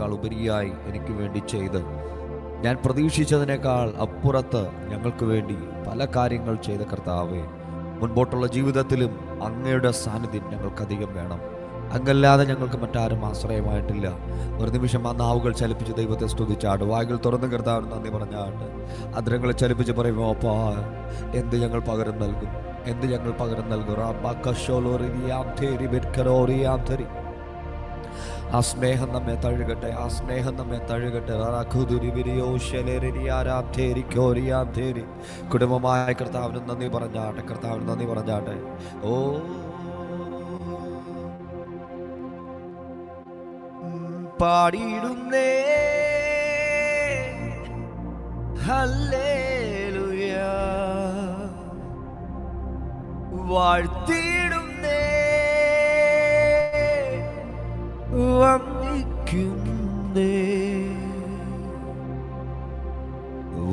ഉപരിയായി എനിക്ക് വേണ്ടി ചെയ്ത് ഞാൻ പ്രതീക്ഷിച്ചതിനേക്കാൾ അപ്പുറത്ത് ഞങ്ങൾക്ക് വേണ്ടി പല കാര്യങ്ങൾ ചെയ്ത കർത്താവേ, മുൻപോട്ടുള്ള ജീവിതത്തിലും അങ്ങയുടെ സാന്നിധ്യം ഞങ്ങൾക്കധികം വേണം. അങ്ങല്ലാതെ ഞങ്ങൾക്ക് മറ്റാരും ആശ്രയമായിട്ടില്ല. ഒരു നിമിഷം ആ നാവുകൾ ചലിപ്പിച്ച് ദൈവത്തെ സ്തുതിച്ചാട്ട്, വായുകൾ തുറന്ന് കർത്താവിന് നന്ദി പറഞ്ഞാട്ട്, അധരങ്ങളെ ചലിപ്പിച്ച് പറയുമോ, അപ്പാ എന്ത് ഞങ്ങൾ പകരം നൽകും, എന്ത് ഞങ്ങൾ പകരം നൽകും. ആ സ്നേഹം നമ്മെ തഴുകട്ടെ, ആ സ്നേഹം നമ്മെ തഴുകട്ടെ. കുടുംബമായ കർത്താവിന് നന്ദി പറഞ്ഞാട്ടെ, കർത്താവിന് നന്ദി പറഞ്ഞാട്ടെ. ഓ പാടിയിടുന്നേ ഹല്ലേലൂയ, വാഴ്ത്തിയിടുന്നേ വന്ദിക്കുന്നേ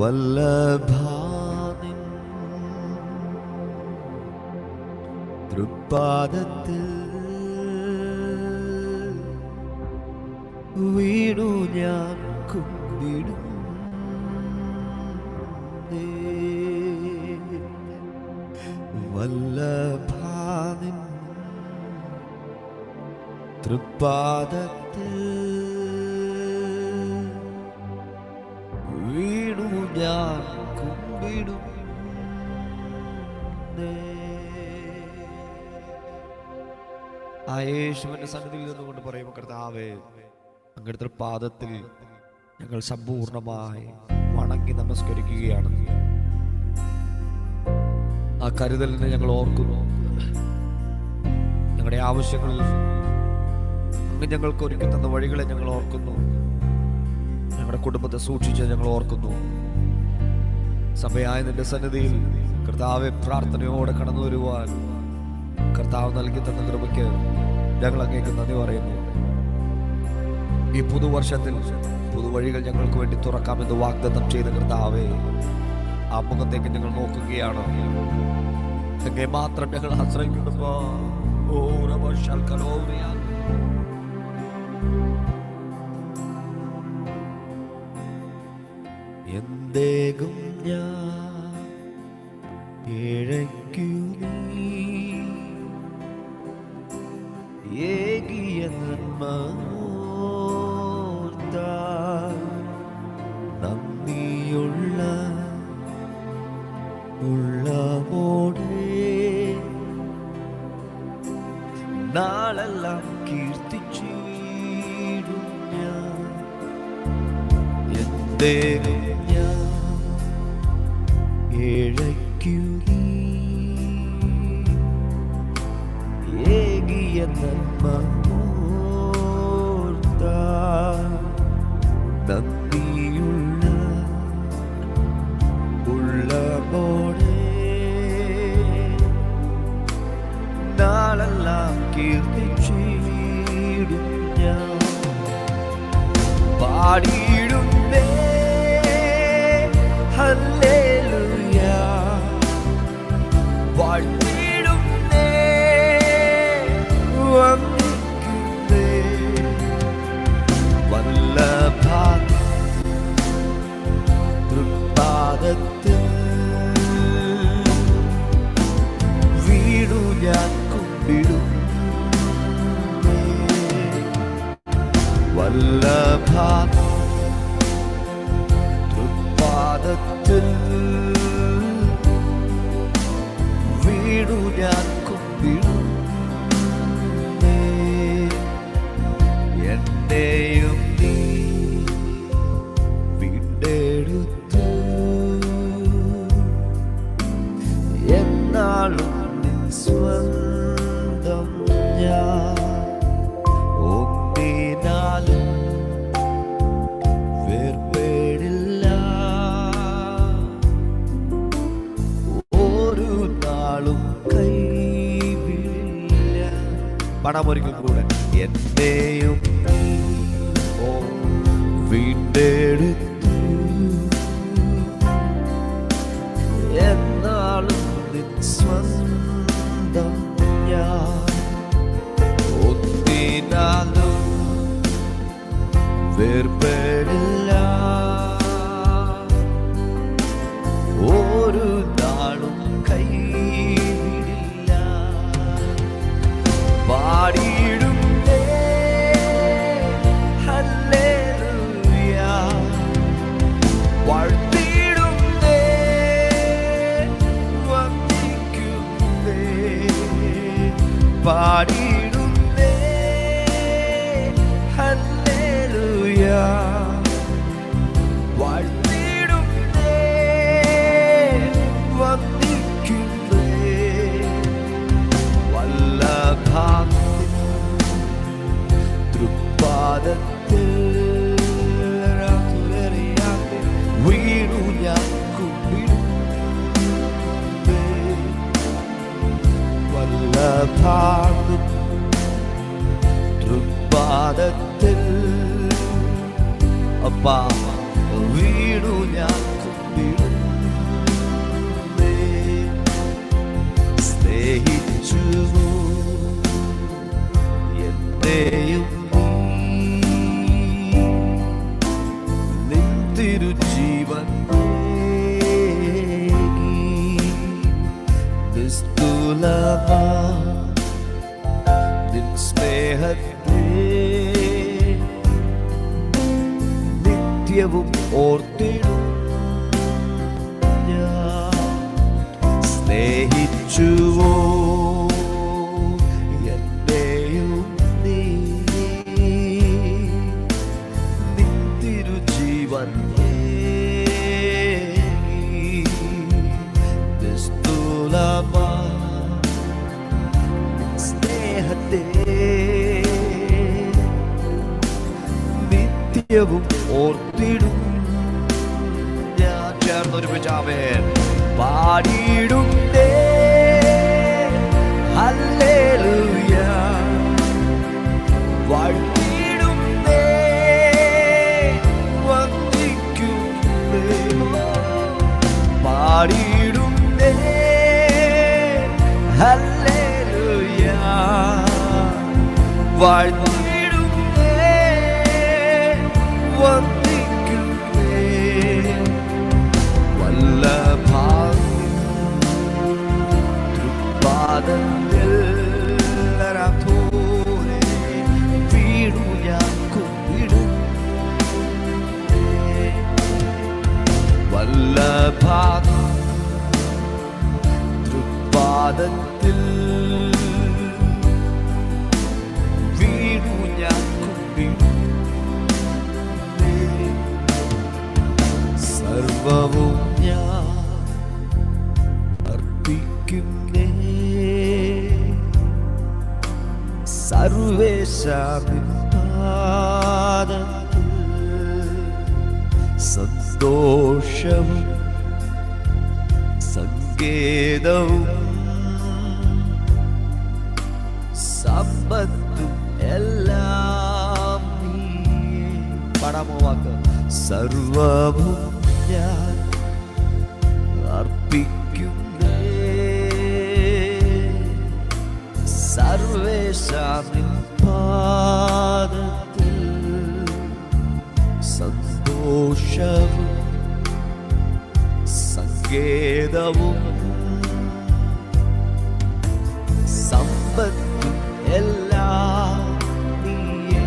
വല്ലഭാനിൻ തൃപ്പാദത്തിൽ വീണു ഞാൻ കുമ്പിടും. വല്ലഭാനിൻ തൃപ്പാദത്തിൽ വീണു ഞാൻ കുമ്പിടും. ആ യേശുവിന്റെ സന്നിധിയിൽ നിന്നുകൊണ്ട് പറയുമ്പോൾ, കർത്താവേ, അങ്ങയുടെ തൃപ്പാദത്തിൽ ഞങ്ങൾ സമ്പൂർണമായി വണങ്ങി നമസ്കരിക്കുകയാണ്. ആ കരുതലിനെ ഞങ്ങൾ ഓർക്കുന്നു. ഞങ്ങളുടെ ആവശ്യങ്ങളിൽ അങ്ങ് ഞങ്ങൾക്ക് ഒരുക്കി തന്ന വഴികളെ ഞങ്ങൾ ഓർക്കുന്നു. ഞങ്ങളുടെ കുടുംബത്തെ സൂക്ഷിച്ച് ഞങ്ങൾ ഓർക്കുന്നു. സഭയായ നിന്റെ സന്നിധിയിൽ കർത്താവെ പ്രാർത്ഥനയോടെ കടന്നു വരുവാൻ കർത്താവ് നൽകി തന്ന കൃപയ്ക്ക് ഞങ്ങൾ അങ്ങേക്ക് നന്ദി പറയുന്നു. ഈ പുതുവർഷത്തിൽ പുതുവഴികൾ ഞങ്ങൾക്ക് വേണ്ടി തുറക്കാമെന്ന് വാഗ്ദത്തം ചെയ്ത കർത്താവേ, ആ മുഖത്തേക്ക് ഞങ്ങൾ നോക്കുകയാണ്. അങ്ങേ മാത്രം ഞങ്ങൾ ആശ്രയിക്കുന്നു. എന്തേകും ഞാൻ ഏഴയ്ക്കു നീ ഏകിയ നന്ദിയുള്ള ഉള്ളമോടെ നാളെല്ലാം കീർത്തിച്ചിടും ഞാൻ. എന്തേകും ഞാൻ ഏഴയ്ക്കു നീ ഏകിയ നന്മ നന്ദിയുള്ള ഉള്ളമോടെ നാളെല്ലാം കീർത്തിച്ചിടും ഞാൻ. പാടിയിടുന്നേ ഹല്ലേലൂയ, വാഴ്ത്തിയിടുന്നേ വന്ദിക്കുന്നേ വല്ലഭാൻ തൃപ്പാദത്തിൽ വീണു ഞാൻ കുമ്പിടും. വല്ലഭാൻ തൃപ്പാദത്തിൽ വീണു ഞാൻ കുമ്പിടും. എന്നെയും നീ വീണ്ടെടുത്തു, എന്നാളും നിൻ സ്വന്തം ഞാൻ. ഒന്നിനാലും വേർപെടില്ല, ഒരു നാളും കൈവിടില്ല. പണമൊരിക്കൽ കൂടെ എന്നെയും വീണ്ടെടുത്തു, എന്നാളും നിൻ സ്വന്തം ഞാൻ. ഒന്നിനാലും വേർപെടില്ല, ഒരു നാളും കൈവിടില്ല. പാടിയിടുന്നേ ഹല്ലേലൂയ, വാഴ്ത്തിയിടുന്നേ, വന്ദിക്കുന്നേ, പാടിയിടുന്നേ ഹല്ലേലൂയ, വാഴ്ത്തിയിടുന്നേ, വന്ദിക്കുന്നേ. വല്ലഭാഗത്തിൽ തൃപ്പാദത്തിൽ വീണു ഞാൻ കുമ്പിടുന്നേ. വല്ലഭാഗത്തിൽ തൃപ്പാദത്തിൽ അപ്പാ വീണു ഞാൻ കുമ്പിടുന്നേ. സ്നേഹിച്ചു എന്നെയും നിൻ തിരുജീവൻ നിസ്തുലമാ നിൻ സ്നേഹത്തെ നിത്യവും ഓർത്തിടും ഞാൻ. സ്നേഹിച്ചുവോ എന്നെയും നീ നിൻ തിരുജീവൻ നിസ്തുലമാ സ്നേഹത്തെ നിത്യവും ഓർത്തിടും ഞാൻ. ചേർന്നൊരുമിച്ച് ആമേൻ. പാടിയിടുന്നേ ഹല്ലേലൂയ, വാഴ്ത്തിയിടുന്നേ, വന്ദിക്കുന്നേ, പാടിയിടുന്നേ ഹല്ലേലൂയ, വാഴ്ത്തിയിടുന്നേ, വന്ദിക്കുന്നേ. വല്ലഭാഗത്തിൽ തൃപ്പാദത്തിൽ വീണു ഞാൻ കുമ്പിടുന്നേ. വല്ലഭാഗത്തിൽ തൃപ്പാദത്തിൽ വീണു ഞാൻ കുമ്പിടുന്നേ. സർവവും ഞാൻ അർപ്പിക്കുന്നേ, സർവേശാവിൻ പാദത്തിൽ സന്തോഷവും സങ്കേതവും സമ്പത്തും എല്ലാം നീയേ. പാടാമോ വാക്ക്? സർവവും ഞാൻ അർപ്പിക്കുന്നേ, സർവേശാവിൻ പാദത്തിൽ സന്തോഷവും സങ്കേതവും സമ്പത്തും എല്ലാം നീയേ.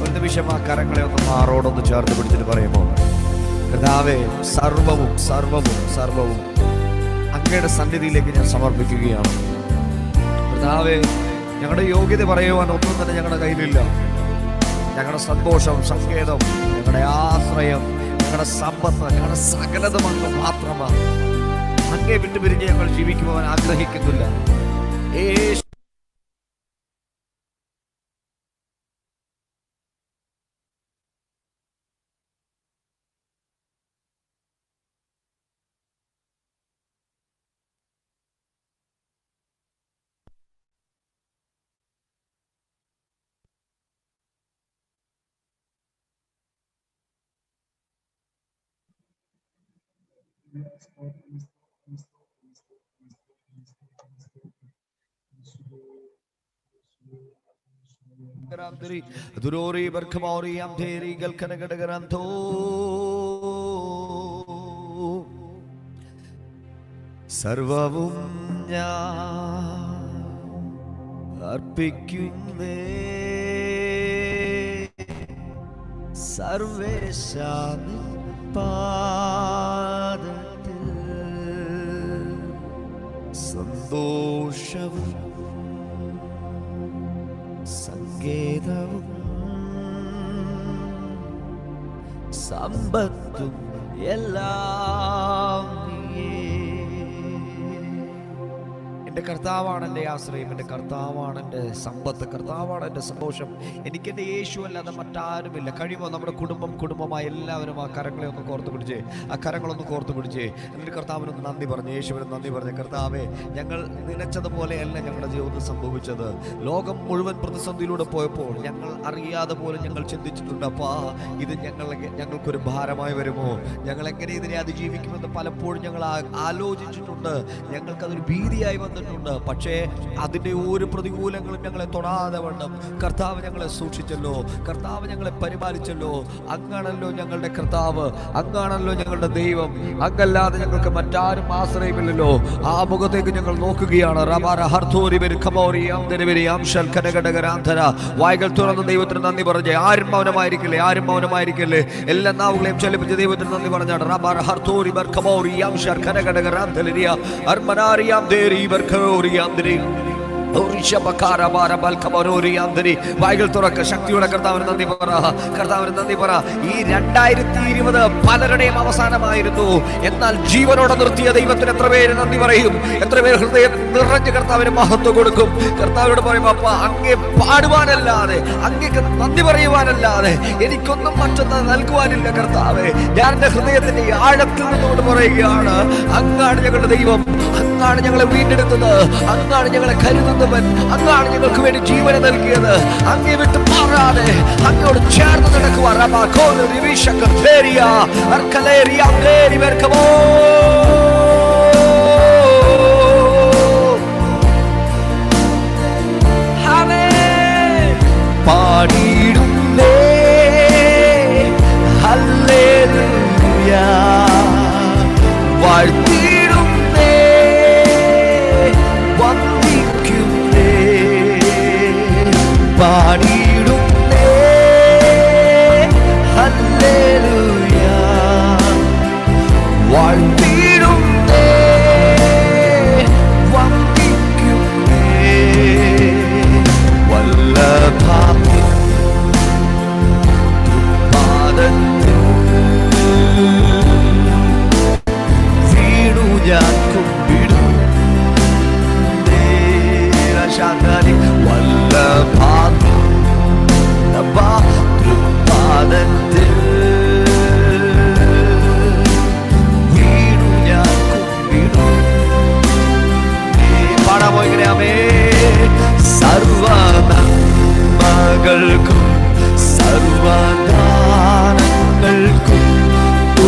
ഒരു നിമിഷം ആ കരങ്ങളെ ഒന്ന് മാറോടൊന്ന് ചേർത്ത് പിടിച്ചിട്ട് പറയുമോ? കർത്താവേ, സർവവും സർവവും സർവവും അങ്ങയുടെ സന്നിധിയിലേക്ക് ഞാൻ സമർപ്പിക്കുകയാണ്. കർത്താവേ, ഞങ്ങളുടെ യോഗ്യത പറയുവാൻ ഒന്നും തന്നെ ഞങ്ങളുടെ കയ്യിലില്ല. ഞങ്ങളുടെ സന്തോഷം, സങ്കേതം, ഞങ്ങളുടെ ആശ്രയം, ഞങ്ങളുടെ സമ്പത്ത്, ഞങ്ങളുടെ സകലതും അങ്ങ് മാത്രമാണ്. അങ്ങേ വിട്ടുപിരിഞ്ഞ് ഞങ്ങൾ ജീവിക്കുവാൻ ആഗ്രഹിക്കുന്നില്ല. സർവവും ഞാൻ അർപ്പിക്കുന്നേ സർവേശാനി പാദത്തിൽ സന്തോഷവും സങ്കേതവും സമ്പത്തും എല്ലാം എൻ്റെ കർത്താവാണ് എൻ്റെ ആശ്രയം, എൻ്റെ കർത്താവാണ് എൻ്റെ സമ്പത്ത്, കർത്താവാണ് എൻ്റെ സന്തോഷം. എനിക്കെൻ്റെ യേശു അല്ലാതെ മറ്റാരുമില്ല. കഴിയുമോ നമ്മുടെ കുടുംബമായി എല്ലാവരും ആ കരങ്ങളെ ഒന്ന് കോർത്ത് പിടിച്ചേ, ആ കരങ്ങളൊന്ന് കോർത്ത് പിടിച്ചേ. എന്നിട്ട് കർത്താവിനൊന്ന് നന്ദി പറഞ്ഞ്, യേശുവിന് നന്ദി പറഞ്ഞ്, കർത്താവേ, ഞങ്ങൾ നനച്ചതുപോലെയല്ല ഞങ്ങളുടെ ജീവിതത്തിൽ സംഭവിച്ചത്. ലോകം മുഴുവൻ പ്രതിസന്ധിയിലൂടെ പോയപ്പോൾ ഞങ്ങൾ അറിയാതെ പോലും ഞങ്ങൾ ചിന്തിച്ചിട്ടുണ്ട്, അപ്പാ ഇത് ഞങ്ങൾക്കൊരു ഭാരമായി വരുമോ, ഞങ്ങൾ എങ്ങനെ ഇതിനെ അതിജീവിക്കുമെന്ന് പലപ്പോഴും ഞങ്ങൾ ആലോചിച്ചിട്ടുണ്ട്. ഞങ്ങൾക്കതൊരു ഭീതിയായി വന്നിട്ടുണ്ട്. പക്ഷേ അതിൻ്റെ ഒരു പ്രതികൂലങ്ങളും ഞങ്ങളെ തൊടാതെ വണ്ണം കർത്താവ് ഞങ്ങളെ സൂക്ഷിച്ചല്ലോ, കർത്താവ് ഞങ്ങളെ പരിപാലിച്ചല്ലോ. അങ്ങാണല്ലോ ഞങ്ങളുടെ കർത്താവ്, അങ്ങാണല്ലോ ഞങ്ങളുടെ ദൈവം. അങ്ങല്ലാതെ ഞങ്ങൾക്ക് മറ്റാരും ആശ്രയമില്ലല്ലോ. ആ മുഖത്തേക്ക് ഞങ്ങൾ നോക്കുകയാണ്. വായ്കൾ തുറന്ന് ദൈവത്തിന് നന്ദി പറഞ്ഞേ. ആരും മൗനമായിരിക്കില്ലേ, ആരും മൗനമായിരിക്കില്ലേ. എല്ലാ നാവുകളെയും ചലിപ്പിച്ച് ദൈവത്തിന് നന്ദി പറഞ്ഞാണ്. വായ്കൾ തുറക്ക, ശക്തിയുടെ കർത്താവിന് നന്ദി പറ, കർത്താവിന് നന്ദി പറ. ഈ 2020 പലരുടെയും അവസാനമായിരുന്നു. എന്നാൽ ജീവനോടെ നിർത്തിയ ദൈവത്തിന് എത്ര പേര് നന്ദി പറയും, എത്ര പേര് ഹൃദയം നിറഞ്ഞ് കർത്താവിന് മഹത്വം കൊടുക്കും. കർത്താവിനോട് പറയുമ്പോ, അപ്പ അങ്ങേ പാടുവാനല്ലാതെ, അങ്ങേക്ക് നന്ദി പറയുവാനല്ലാതെ എനിക്കൊന്നും മറ്റൊന്നും നൽകുവാനില്ല കർത്താവേ. ഞാൻ എൻ്റെ ഹൃദയത്തിന്റെ ആഴത്തിൽ നിന്നുകൊണ്ട് പറയുകയാണ്, അങ്ങാണ് ഞങ്ങളുടെ ദൈവം, അങ്ങാണ് ഞങ്ങളെ വീണ്ടെടുത്തത്, അങ്ങാണ് ഞങ്ങളെ കരുതുന്നവൻ, അങ്ങാണ് ഞങ്ങൾക്ക് വേണ്ടി ജീവനെ നൽകിയത്. അങ്ങേ വിട്ട് മാറാതെ അങ്ങോട് ചേർന്ന് നടക്കുവാൻ പാടിയിടുന്നേ ഹല്ലേലൂയ, വാഴ്ത്തിയിടുന്നേ, വന്ദിക്കുന്നേ, പാടിയിടുന്നേ ഹല്ലേലൂയ, വാഴ്ത്തിയിടുന്നേ, വന്ദിക്കുന്നേ. വല്ലഭാഗ്യം തൃപ്പാദത്തിൽ വീണു ഞാൻ കുമ്പിടും. വല്ലഭാഗ്യം തൃപ്പാദത്തിൽ വീണു ഞാൻ കുമ്പിടും. പാടാമോ ഇങ്ങനെയാമേ? സർവനന്മകൾക്കും സർവദാനങ്ങൾക്കും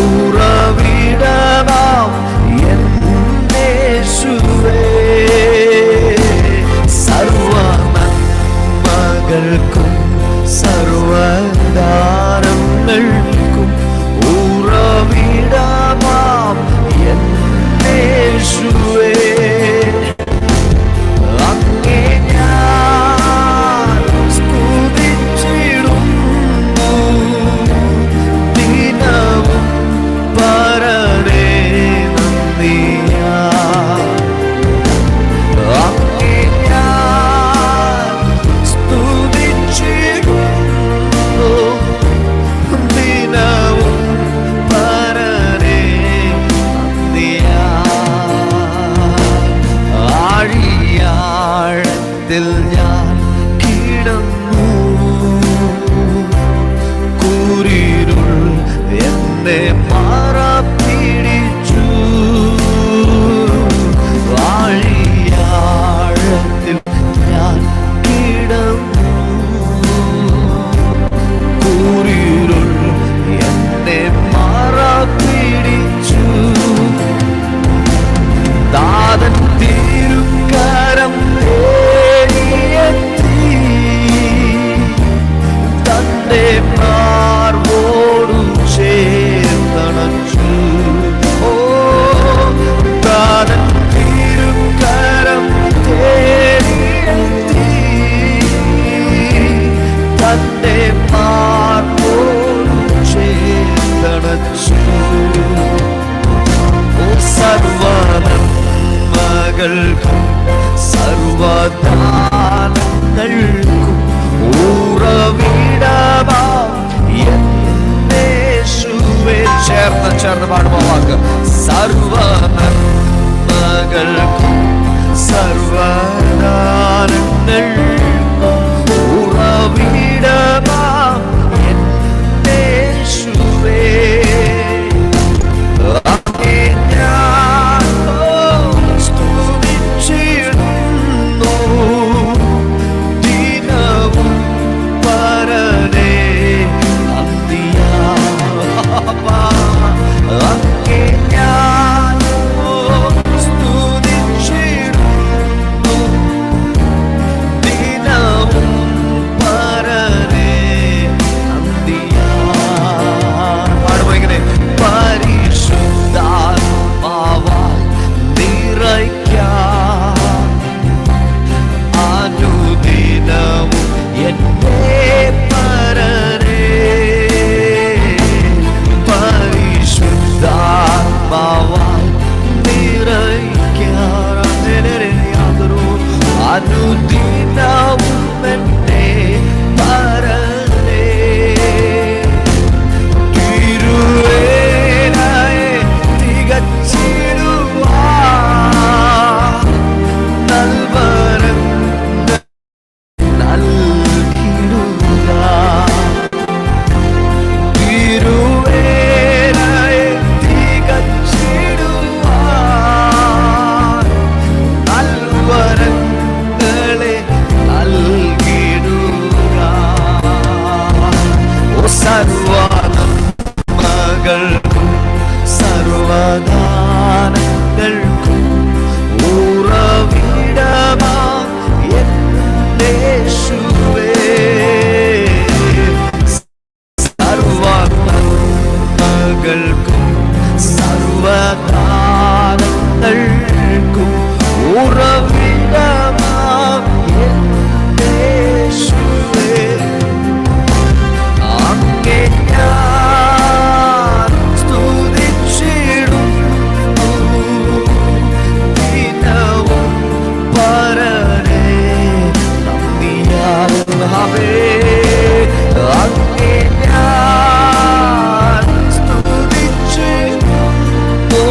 ഉറവിടമാം യേശുവേ, സർവനന്മകൾക്കും സർവദാനങ്ങൾക്കും നന്മകൾക്കും സർവദാനങ്ങൾക്കും ഉറവിടമാം യേശുവേ. ചേർന്ന് പാടുമ്പോ വാക്ക് സർവ നന്മകൾക്കും സർവദാനങ്ങൾക്കും ഉറവിടമാം യേശുവേ. സർവനന്മകൾക്കും സർവദാനങ്ങൾക്കും ഉറവിടമാം യേശുവേ. സർവനന്മകൾക്കും സർവദാനങ്ങൾക്കും ഉറവിടമാം യേശുവേ. അങ്ങേ ഞാൻ സ്തുതിച്ചിടുന്നു ദിനവും പരനെ നന്ദിയാകുന്നവേ. അങ്ങേ ഞാൻ സ്തുതിച്ചിടുന്നു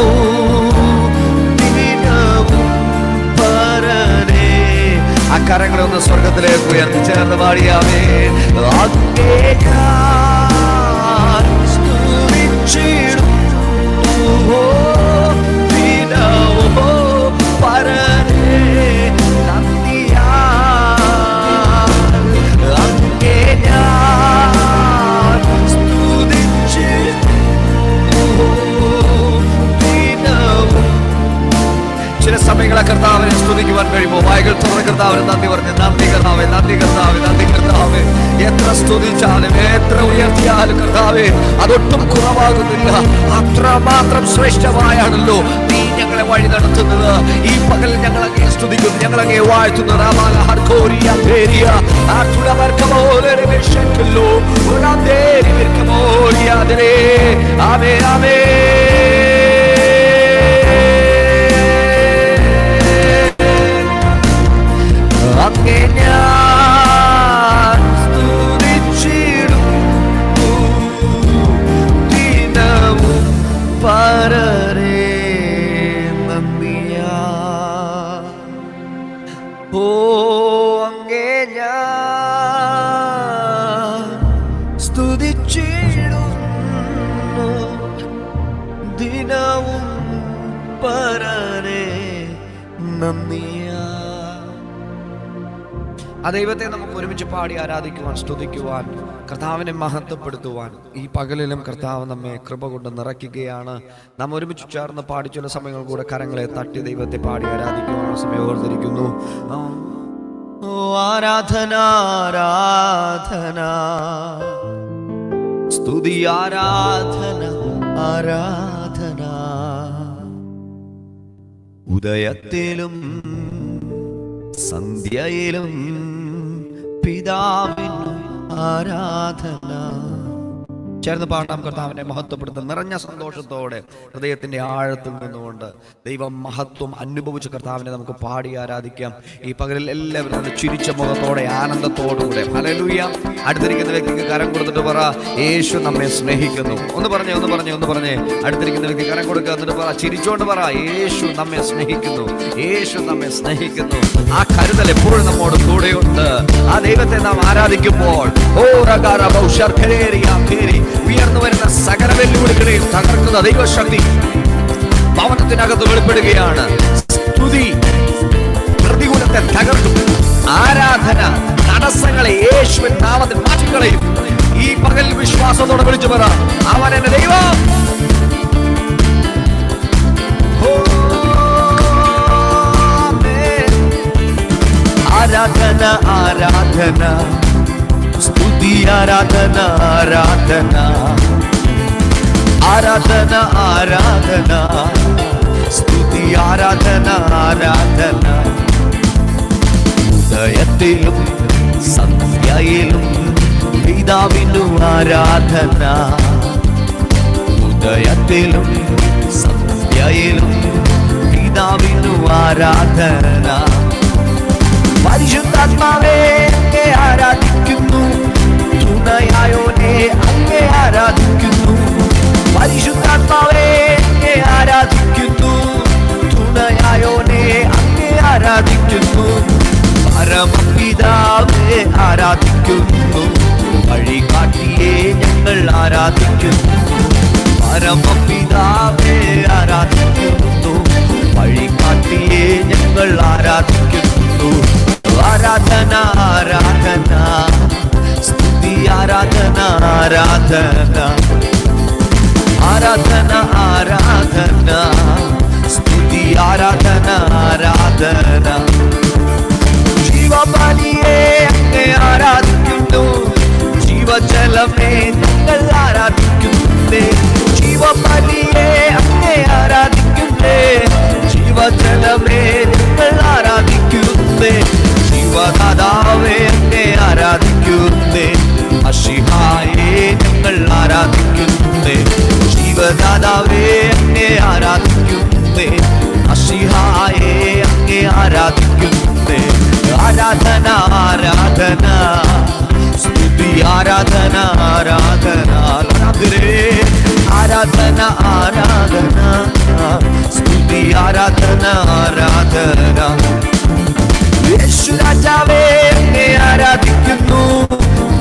ദിനവും പരനെ. ആ കരങ്ങളെ ഒന്ന് സ്വർഗത്തിലേക്ക് ഉയർത്തി ചേർന്ന് പാടിയാവേ. അങ്ങേ ഞാൻ സ്തുതിച്ചിടുന്നു ദിനവും പരനെ നന്ദിയാൽ. അങ്ങേ ഞാൻ സ്തുതിച്ചിടുന്നു ദിനവും. ചില സമയങ്ങളെ കർത്താവിനെ സ്തുതിക്കുവാൻ കഴിയുമ്പോൾ വായകൾ തുറന്ന് കർത്താവിന് നന്ദി പറഞ്ഞ് നന്ദി കർത്താവേ, നന്ദി കർത്താവേ, നന്ദി കർത്താവേ. എത്ര സ്തുതിച്ചാലും എത്ര ഉയർത്തിയാലും കർത്താവേ അതൊട്ടും കുറവാകുന്നില്ല. അത്രമാത്രം ശ്രേഷ്ഠമായാണല്ലോ നീ ഞങ്ങളെ വഴി നടത്തുന്നത്. ഈ പകൽ ഞങ്ങൾ അങ്ങേ സ്തുതിക്കുന്നു, ഞങ്ങൾ അങ്ങേ വാഴ്ത്തുന്നു. അങ്ങേ ഞാൻ സ്തുതിച്ചിടുന്നു ദിനവും പരനെ നന്ദിയാ. ഓ അങ്ങേ ഞാൻ സ്തുതിച്ചിടുന്നു ദിനവും പരനെ നന്ദിയാ. ആ ദൈവത്തെ നമുക്ക് ഒരുമിച്ച് പാടി ആരാധിക്കുവാൻ, സ്തുതിക്കുവാൻ, കർത്താവിനെ മഹത്വപ്പെടുത്തുവാൻ ഈ പകലിലും കർത്താവ് നമ്മെ കൃപ കൊണ്ട് നിറയ്ക്കുകയാണ്. നാം ഒരുമിച്ച് ചേർന്ന് പാടി ചില സമയങ്ങൾ കൂടെ കരങ്ങളെ തട്ടി ദൈവത്തെ പാടി ആരാധിക്കുവാനുള്ള സമയം ഓർത്തിരിക്കുന്നു. ആരാധന ആരാധന സ്തുതി ആരാധന ആരാധന ഉദയത്തിലും സന്ധ്യയിലും പിതാവിന് ആരാധന ചേർന്ന് പാടാം. കർത്താവിനെ മഹത്വപ്പെടുത്ത നിറഞ്ഞ സന്തോഷത്തോടെ ഹൃദയത്തിന്റെ ആഴത്തിൽ നിന്നുകൊണ്ട് ദൈവം മഹത്വം അനുഭവിച്ച കർത്താവിനെ നമുക്ക് പാടി ആരാധിക്കാം. ഈ പകലിൽ എല്ലാവരും നല്ല ചിരിച്ച മുഖത്തോടെ ആനന്ദത്തോടുകൂടെ ഹല്ലേലൂയ. അടുത്തിരിക്കുന്ന വ്യക്തിക്ക് കരം കൊടുത്തിട്ട് പറ, യേശു നമ്മെ സ്നേഹിക്കുന്നു. ഒന്ന് പറഞ്ഞേ അടുത്തിരിക്കുന്ന വ്യക്തി കരം കൊടുക്കുക. എന്നിട്ട് പറ, ചിരിച്ചോണ്ട് പറ, യേശു നമ്മെ സ്നേഹിക്കുന്നു, യേശു നമ്മെ സ്നേഹിക്കുന്നു. ആ കരുതൽ എപ്പോഴും നമ്മോട് കൂടെയുണ്ട്. ആ ദൈവത്തെ നാം ആരാധിക്കുമ്പോൾ ഉയർന്നു വരുന്ന സകല വെല്ലുവിളികളെയും തകർക്കുന്ന ദൈവശക്തി ഭവനത്തിനകത്ത് വെളിപ്പെടുകയാണ്. സ്തുതി പ്രതികൂലത്തെ തകർക്കും. ആരാധന തടസ്സങ്ങളെ യേശുവിൻ നാമത്തിൽ മാറ്റിക്കളയും. ഈ പകൽ വിശ്വാസത്തോടെ വിളിച്ചു പറ, അവൻ എന്റെ ദൈവം. ആരാധന ആരാധന സ്തുതി ആരാധന ആരാധന ആരാധന ആരാധന സ്തുതി ആരാധന ആരാധന. ഉദയത്തിലും സന്ധ്യയിലും പിതാവിനു ആരാധന. ഉദയത്തിലും സന്ധ്യയിലും പിതാവിനു ആരാധന. പരിശുദ്ധാത്മാവേ അങ്ങേ ആരാധിക്കുന്നു, തുണയായോനെ അങ്ങേ ആരാധിക്കുന്നു. പരിശുദ്ധാത്മാവേ അങ്ങേ ആരാധിക്കുന്നു, തുണയായോനെ അങ്ങേ ആരാധിക്കുന്നു. പരമപിതാവേ ആരാധിക്കുന്നു, വഴികാട്ടിയെ ഞങ്ങൾ ആരാധിക്കുന്നു. പരമപിതാവേ ആരാധിക്കുന്നു, വഴികാട്ടിയെ ഞങ്ങൾ ആരാധിക്കുന്നു. ആരാധന ആരാധന സ്തുതി ആരാധന ആരാധന ആരാധന ആരാധന സ്തുതി ആരാധന ആരാധന. ജീവബലിയെ അങ്ങേ ആരാധിക്കുന്നു, ജീവജലമേ ഞങ്ങൾ ആരാധിക്കുന്നേ. ജീവബലിയെ അങ്ങേ ആരാധിക്കുന്നേ, ജീവജലമേ ഞങ്ങൾ ആരാധിക്കുന്നേ. ജീവദാതാവേ അങ്ങേ ആരാധിക്കുന്നേ, മശിഹായെ ഞങ്ങൾ ആരാധിക്കുന്നേ. ജീവദാതാവേ അങ്ങേ ആരാധിക്കുന്നേ, മശിഹായെ അങ്ങേ ആരാധിക്കുന്നേ. ആരാധന ആരാധന സ്തുതി ആരാധന ആരാധന ആരാധന ആരാധന സ്തുതി ആരാധന ആരാധന. യേശു രാജാവേ അങ്ങേ ആരാധിക്കുന്നു,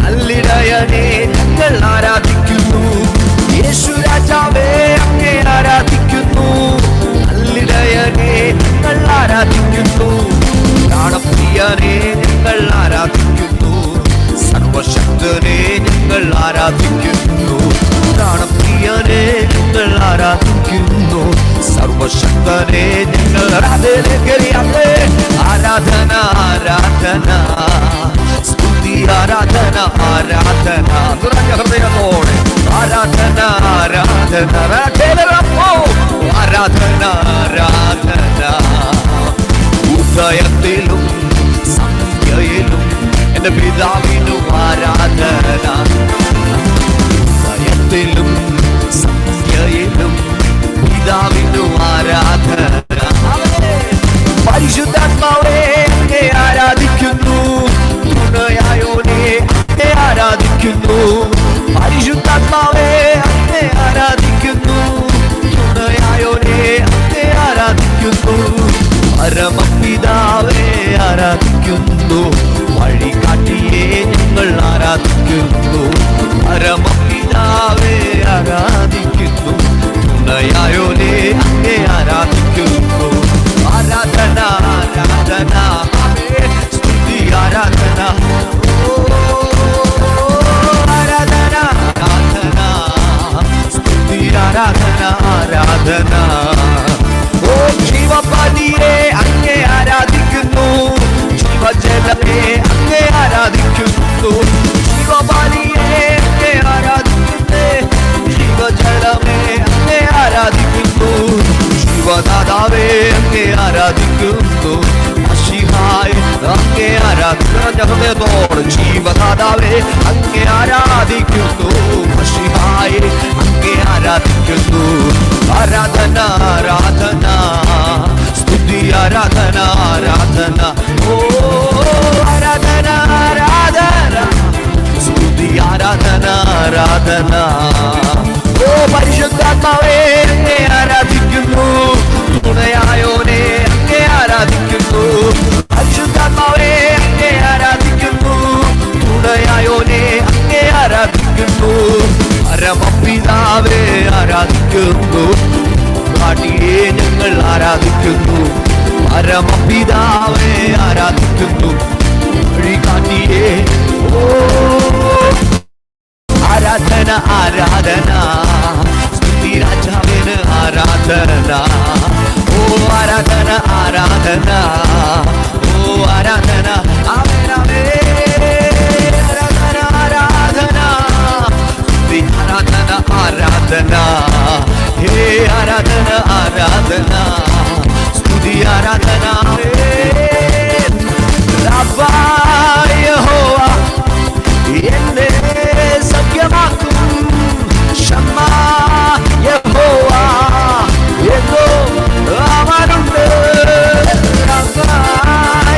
നല്ലിടയനെ ഞങ്ങൾ ആരാധിക്കുന്നു. യേശു രാജാവേ അങ്ങേ ആരാധിക്കുന്നു, നല്ലിടയനെ ഞങ്ങൾ ആരാധിക്കുന്നു. പ്രാണപ്രിയനെ ഞങ്ങൾ ആരാധിക്കുന്നു, സർവശക്തനെ ഞങ്ങൾ ആരാധിക്കുന്നു. പ്രാണപ്രിയനെ ഞങ്ങൾ ആരാധിക്കുന്നു, സർവശക്തനെ ഞങ്ങൾ ആരാധന ആരാധന സ്തുതി ആരാധന ആരാധന. നിറഞ്ഞ ഹൃദയത്തോടെ ആരാധന ആരാധന ആരാധന ആരാധന. ഉദയത്തിലും സന്ധ്യയിലും എന്റെ പിതാവിനു ആരാധന. ഉദയത്തിലും സന്ധ്യയിലും പിതാവിനു ആരാധന. പരിശുദ്ധാത്മാവേ അങ്ങേ ആരാധിക്കുന്നു, തുണയായോനെ അങ്ങേ ആരാധിക്കുന്നു. പരിശുദ്ധാത്മാവേ അങ്ങേ ആരാധിക്കുന്നു, തുണയായോനെ അങ്ങേ ആരാധിക്കുന്നു. പരമപിതാവേ ആരാധിക്കുന്നു, വഴികാട്ടിയെ ഞങ്ങൾ ആരാധിക്കുന്നു. പരമപിതാവേ ആരാധിക്കുന്നു, തുണയായോനെ അങ്ങേ ആരാധിക്കുന്നു. ആരാധന ആരാധന സ്തുതി ആരാധന ആരാധന ആരാധന സ്തുതി ആരാധന ആരാധന. ഓ ജീവബലിയെ അങ്ങേ ആരാധിക്കുന്നു, ജീവജലമേ അങ്ങേ ആരാധിക്കുന്നു. ജീവബലിയെ അങ്ങേ ആരാധിക്കുന്നേ, ജീവജലമേ അങ്ങേ ആരാധിക്കുന്നു. ജീവദാതാവേ അങ്ങേ ആരാധിക്കുന്നു, മശിഹായെ അങ്ങേ ആരാധിക്കുന്നു. നിറഞ്ഞ ഹൃദയത്തോട് ജീവദാതാവേ അങ്ങേ ആരാധിക്കുന്നു, മശിഹായേ അങ്ങേ ആരാധിക്കുന്നു. ആരാധന ആരാധന സ്തുതി ആരാധന ആരാധന, ഓ ആരാധന ആരാധന സ്തുതി ആരാധന ആരാധന. ഓ പരിശുദ്ധാത്മാവേ അങ്ങേ ആരാധിക്കുന്നു, തുണയായോനെ അങ്ങേ ആരാധിക്കുന്നു. പരിശുദ്ധാത്മാവേ അങ്ങേ ആരാധിക്കുന്നു, തുണയായോനെ അങ്ങേ ആരാധിക്കുന്നു. പരമപിതാവേ ആരാധിക്കുന്നു, കാട്ടിയെ ഞങ്ങൾ ആരാധിക്കുന്നു. പരമപിതാവേ ആരാധിക്കുന്നു, വഴികാട്ടിയെ. ഓ ആരാധന ആരാധന സ്തുതി രാജാവിന് ആരാധന, ഓ ആരാധന ആരാധന, ഓ ആരാധന. ആമേൻ ആമേൻ. ആരാധന ആരാധന സ്തുതി ആരാധന ആരാധന, ഹേ ആരാധന ആരാധന സ്തുതി ആരാധന. റബ്ബാ യഹോവ എന്നെ സൗഖ്യമാക്കും, ഷമ്മാ യഹോവ എന്നോ അവനുണ്ട്. റബ്ബാ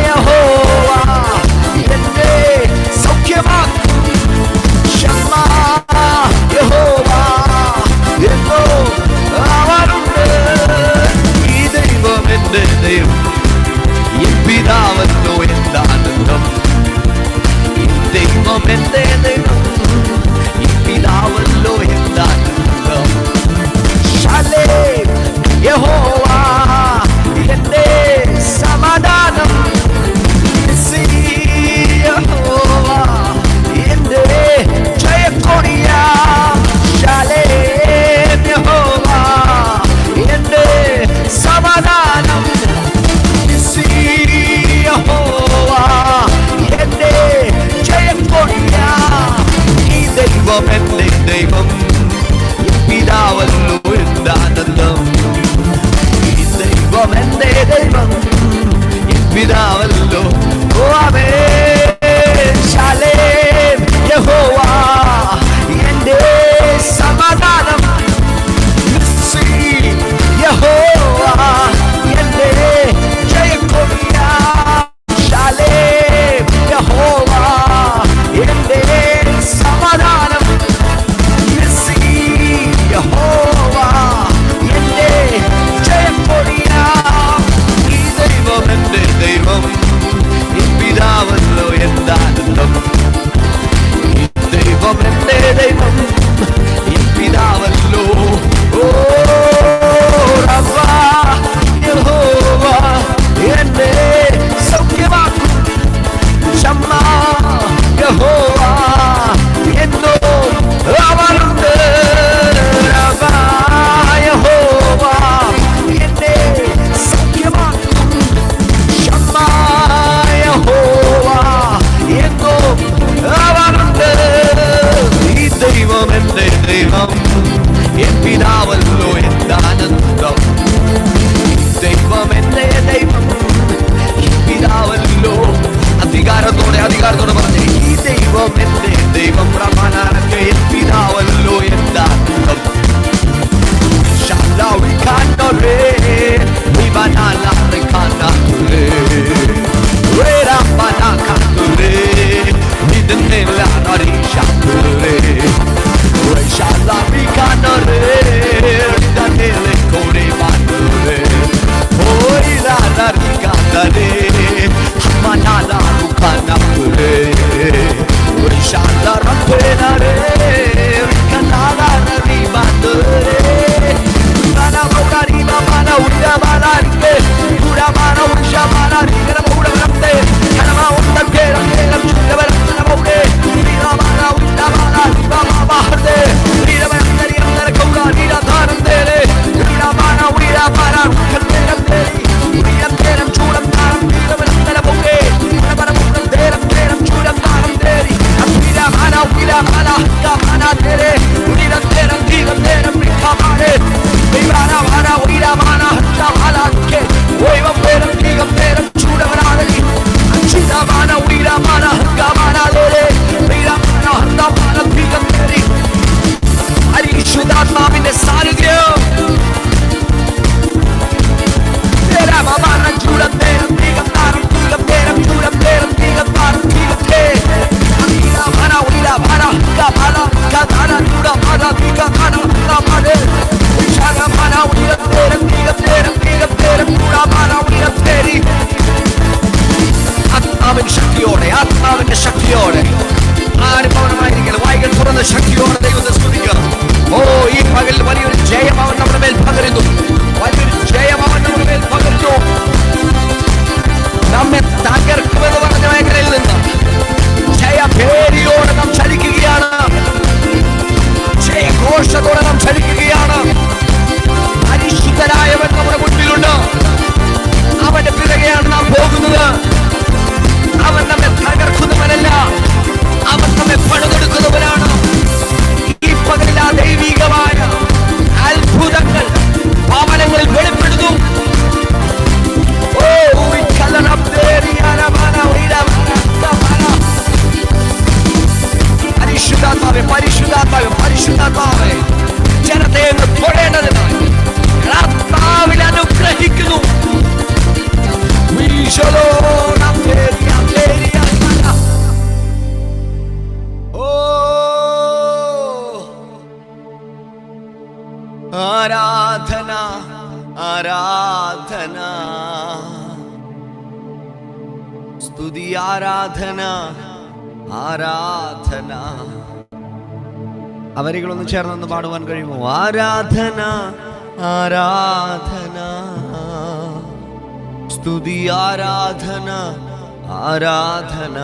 യഹോവ എന്നെ സൗഖ്യമാക്കും, ഷമ്മാ യഹോവ എന്നോ അവനുണ്ട്. ഈ ദൈവം എന്റെ ദൈവം, എൻ പിതാവല്ലോ എന്താനന്ദം. ദൈവം എന്റെ ദൈവം, എൻ പിതാവല്ലോ എന്താനന്ദം. ശാലേം യഹോവ എന്റെ സമാധാനം, യഹോവ എന്റെ ജയക്കൊടിയ. ശാലേം യഹോവ എന്റെ സമാധാനം, യഹോവ എന്റെ ജയക്കൊടിയ. ഈ ദൈവം എന്റെ ദൈവം, പിതാവല്ലോ എന്താനന്ദം. ഈ ദൈവം എന്റെ ദൈവം, പിതാവല്ലോ. ഓ ആമേൻ. ശാലേം യഹോവ എന്റെ സമാധാനം, യഹോവ എന്റെ ജയക്കൊടിയ. ശാലേം യഹോവ എന്റെ സമാധാനം, യഹോവ എന്റെ ജയക്കൊടിയ. ഈ ദൈവം എന്റെ ദൈവം, ഈ പിതാവല്ലോ എന്താനന്ദം. ഈ ദൈവം എന്റെ ദൈവം, ഈ പിതാവല്ലോ. ഓ റബ്ബാ യഹോവ എന്നെ സൗഖ്യമാക്കും, ഷമ്മാ യഹോവ എന്നോ അവനുണ്ട്. റബ്ബാ യഹോവ എന്നെ സൗഖ്യമാക്കും, ഷമ്മാ യഹോവ എന്നോ അവനുണ്ട്. ഈ ദൈവം എന്റെ ദൈവം, എൻ പിതാവല്ലോ എന്താനന്ദം. ദൈവം എന്റെ ദൈവം, എൻ പിതാവല്ലോ. അധികാരത്തോടെ പറഞ്ഞേ, ഈ ദൈവം എന്റെ ദൈവം, പ്രമാണക്ക് എൻ പിതാവല്ലോ എന്താനന്ദം. ശാലാവി കാണ്ടോരേ ഇവനാലാറി കാണ്ടോരേ വേരാപ്പന കാണ്ടോരേ ഇതിനെല്ലാറി ശാന്തോരേ ശാലാവി കാണ്ടോരേ ഇതനെലെ കോടെ മാണ്ടോരേ ഓയിലാറി കാണ്ടോരേ മനാലാറു കാണ്ടോരേ ശാലാറപ്പേനരേ പരിശുദ്ധാത്മാവിന്റെ സാന്നിധ്യം. ആത്മാവിന്റെ ശക്തിയോടെ ആരും മൗനമായിരിക്കണം. വായികൾ തുറന്ന ശക്തിയോടെ ദൈവത്തെ സ്തുതിക്കുക. ഓ, ഈ പകൽ വലിയൊരു ജയം അവൻ നമ്മുടെ മേൽ പകരുന്നു. വലിയൊരു ജയം അവൻ നമ്മുടെ മേൽ പകരുന്നു. നമ്മെ തകർക്കുമെന്ന് പറഞ്ഞ മേഖലയിൽ നിന്ന് ജയഭേരിയോടെ നാം ചലിക്കുകയാണ്. ജയഘോഷത്തോടെ നാം ചലിക്കുകയാണ്. പരിശുദ്ധനായവൻ നമ്മുടെ മുൻപിലുണ്ട്. അവന്റെ പിറകെയാണ് നാം പോകുന്നത്. അവൻ നമ്മെ തകർക്കുന്നവനല്ല, അവൻ നമ്മെ പണിതെടുക്കുന്നവനാണ്. ഈ പകലിൽ ആ ദൈവികമായ അത്ഭുതങ്ങൾ ഭവനങ്ങളിൽ വെളിപ്പെടുന്നു. പരിശുദ്ധാത്മാവേ, പരിശുദ്ധാത്മാവേ, പരിശുദ്ധാത്മാവേ, ജനത്തെ തൊഴേണ്ടതിനായി ആത്മാവിൽ അനുഗ്രഹിക്കുന്നു. ആരാധന, ആരാധന, സ്തുതി, ആരാധന, ആരാധന. അവരികളൊന്ന് ചേർന്നൊന്ന് പാടുവാൻ കഴിയുമോ? ആരാധന, ആരാധന, സ്തുതി, ആരാധന, ആരാധന.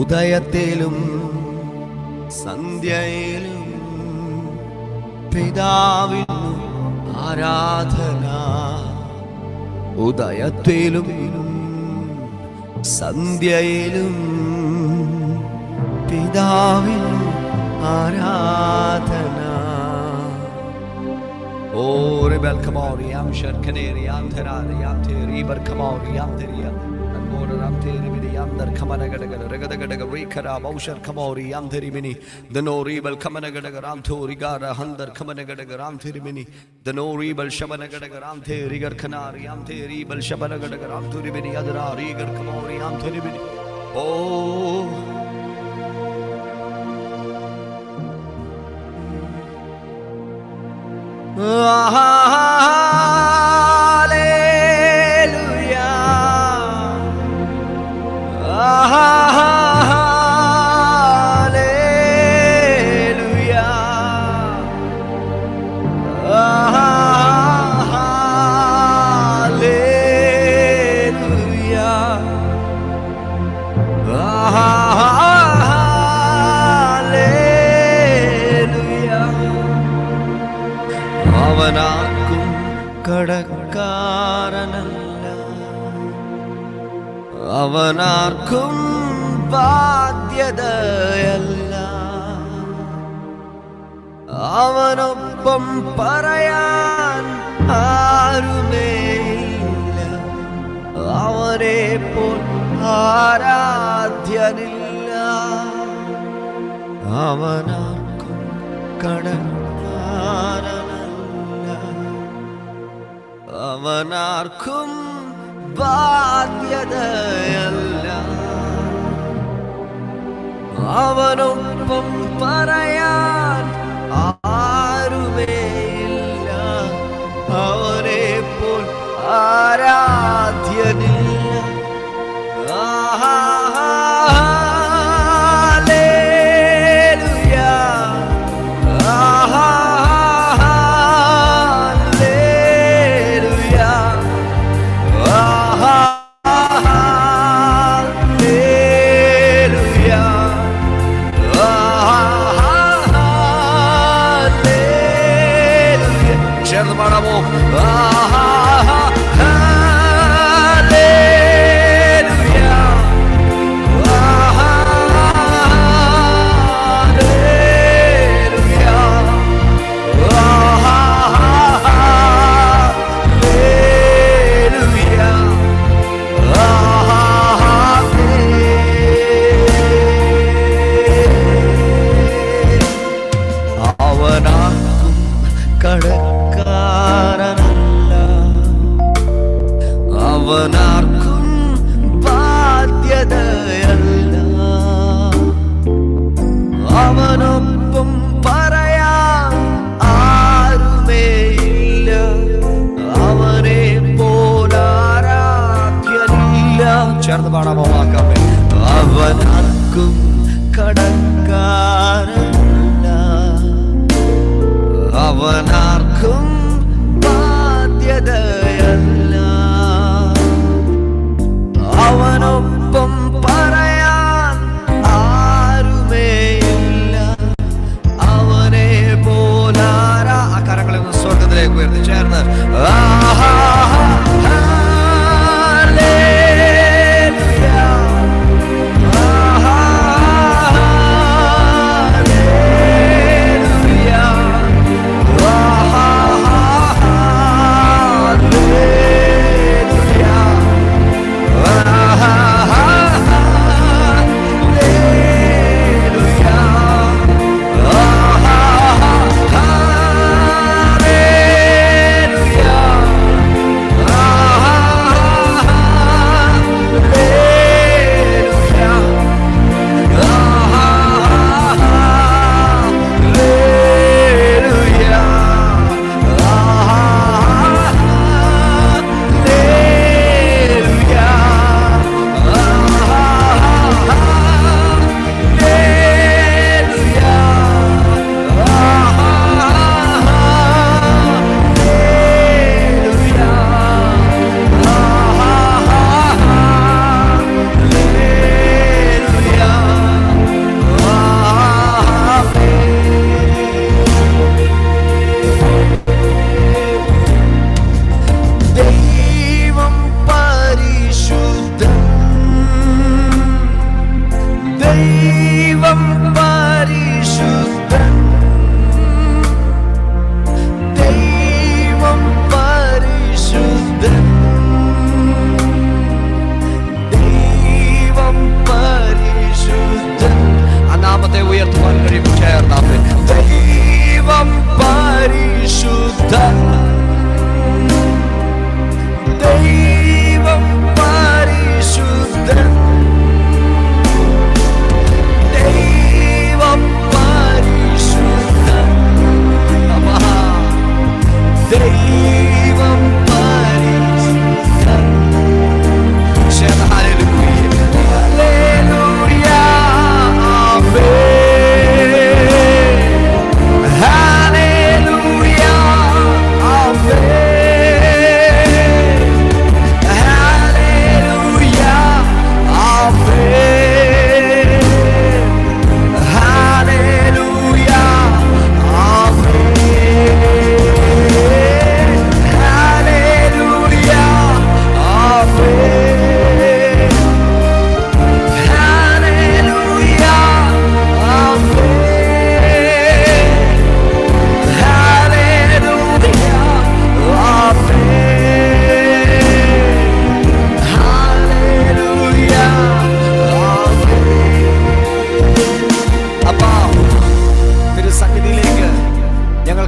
ഉദയത്തിലും സന്ധ്യയിലും പിതാവിനു ആരാധന. ഉദയത്തിലും സന്ധ്യയിലും പിതാവിനു ആരാധന. ഓ റിബൽ കമോറി യാം ശർക്കനേരി യാം ധരാരി യാം തേരി ബർ കമോറി യാം തെരിയ അൻമോര യാം തേരി മിനി യാം ദർ ഖമനഗടഗ രഗദഗടഗ റീഖരാ ബൗഷർ കമോറി യാം തെരി മിനി ദനോറി ബൽ ഖമനഗടഗ റാം തോരി ഗാര ഹന്ദർ ഖമനഗടഗ റാം തെരി മിനി ദനോറി ബൽ ശബനഗടഗ റാം തേരി ഗർ ഖനാരി യാം തേരി ബൽ ശബനഗടഗ റാം തോരി മിനി അദരാ റി ഗർ കമോറി യാം തെരി മിനി. ഓ അവനാർക്കും കടക്കാരനല്ല, അവനാർക്കും ബാധ്യതയല്ല. അവനൊപ്പം പറയാൻ ആരുമേയില്ല, അവനെ പോൽ ആരാധ്യനില്ല. അവനാർക്കും കടക്കാരനല്ല, അവനാർക്കും ബാധ്യതയല്ല. അവനൊപ്പം പറയാൻ ആരുമേയില്ല, അവനെ പോൽ ആരാധ്യനില്ല. ചേർന്ന് പാടാമോ? അവനാർക്കും ബാധ്യതയല്ല, അവനൊപ്പം പറയാൻ ആരുമേയില്ല, അവനെ പോലാരാ. ആ കരങ്ങളിൽ നിന്ന് സ്വർഗത്തിലേക്ക് ഉയർത്തി ചേർന്ന്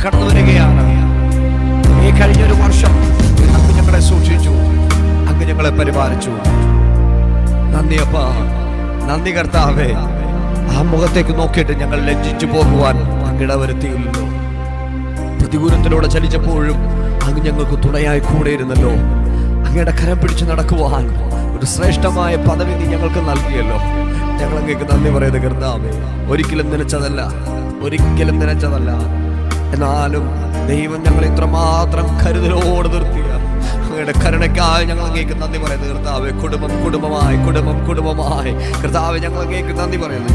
കടന്നു വരികയാണ്. ഈ കഴിഞ്ഞൊരു വർഷം അങ്ങ് ഞങ്ങളെ സൂക്ഷിച്ചു, അങ്ങ് ഞങ്ങളെ പരിപാലിച്ചു. നന്ദിയപ്പാ, നന്ദി കർത്താവേ. ആ മുഖത്തേക്ക് നോക്കിയിട്ട് ഞങ്ങൾ ലജ്ജിച്ചു പോകുവാൻ അങ്ങിടവരുത്തിയില്ലല്ലോ. പ്രതികൂലത്തിലൂടെ ചലിച്ചപ്പോഴും അങ്ങ് ഞങ്ങൾക്ക് തുണയായി കൂടെ ഇരുന്നല്ലോ. അങ്ങയുടെ കരം പിടിച്ച് നടക്കുവാൻ ഒരു ശ്രേഷ്ഠമായ പദവി നീ ഞങ്ങൾക്ക് നൽകിയല്ലോ. ഞങ്ങൾ അങ്ങേക്ക് നന്ദി പറയുന്നത് കർത്താവേ. ഒരിക്കലും നനച്ചതല്ല, എന്നാലും ദൈവം ഞങ്ങൾ ഇത്രമാത്രം കരുതലോട് നിർത്തിയ അങ്ങയുടെ കരുണയ്ക്കായി ഞങ്ങൾ അങ്ങേക്ക് നന്ദി പറയുന്നത് കർത്താവേ. കുടുംബമായി കർത്താവേ ഞങ്ങൾ അങ്ങേക്ക് നന്ദി പറയുന്നു.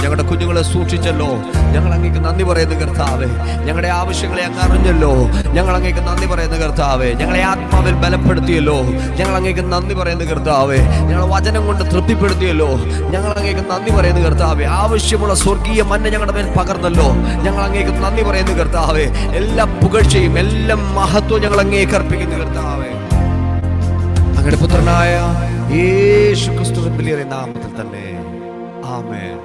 ഞങ്ങളുടെ കുഞ്ഞുങ്ങളെ സൂക്ഷിച്ചല്ലോ, ഞങ്ങൾ അങ്ങേക്ക് നന്ദി പറയുന്നു കർത്താവേ. ഞങ്ങളുടെ ആവശ്യങ്ങളെ അങ്ങ് അറിഞ്ഞല്ലോ, ഞങ്ങൾ അങ്ങേക്ക് നന്ദി പറയുന്നു കർത്താവേ. ഞങ്ങളെ ആത്മാവിൽ ബലപ്പെടുത്തിയല്ലോ, ഞങ്ങൾ അങ്ങേക്ക് നന്ദി പറയുന്നു കർത്താവേ. ഞങ്ങളെ വചനം കൊണ്ട് തൃപ്തിപ്പെടുത്തിയല്ലോ, ഞങ്ങൾ അങ്ങേക്ക് നന്ദി പറയുന്നു കർത്താവേ. ആവശ്യമുള്ള സ്വർഗീയ മന്ന ഞങ്ങളുടെ മേൽ പകർന്നല്ലോ, ഞങ്ങൾ അങ്ങേക്ക് നന്ദി പറയുന്നു കർത്താവേ. എല്ലാ പുകഴ്ചയും എല്ലാ മഹത്വവും ഞങ്ങൾ അങ്ങേക്ക് അർപ്പിക്കുന്നു കർത്താവേ. അങ്ങയുടെ പുത്രനായ യേശു ക്രിസ്തുവിൻ വലിയ നാമത്തിൽ തന്നെ ആമേൻ.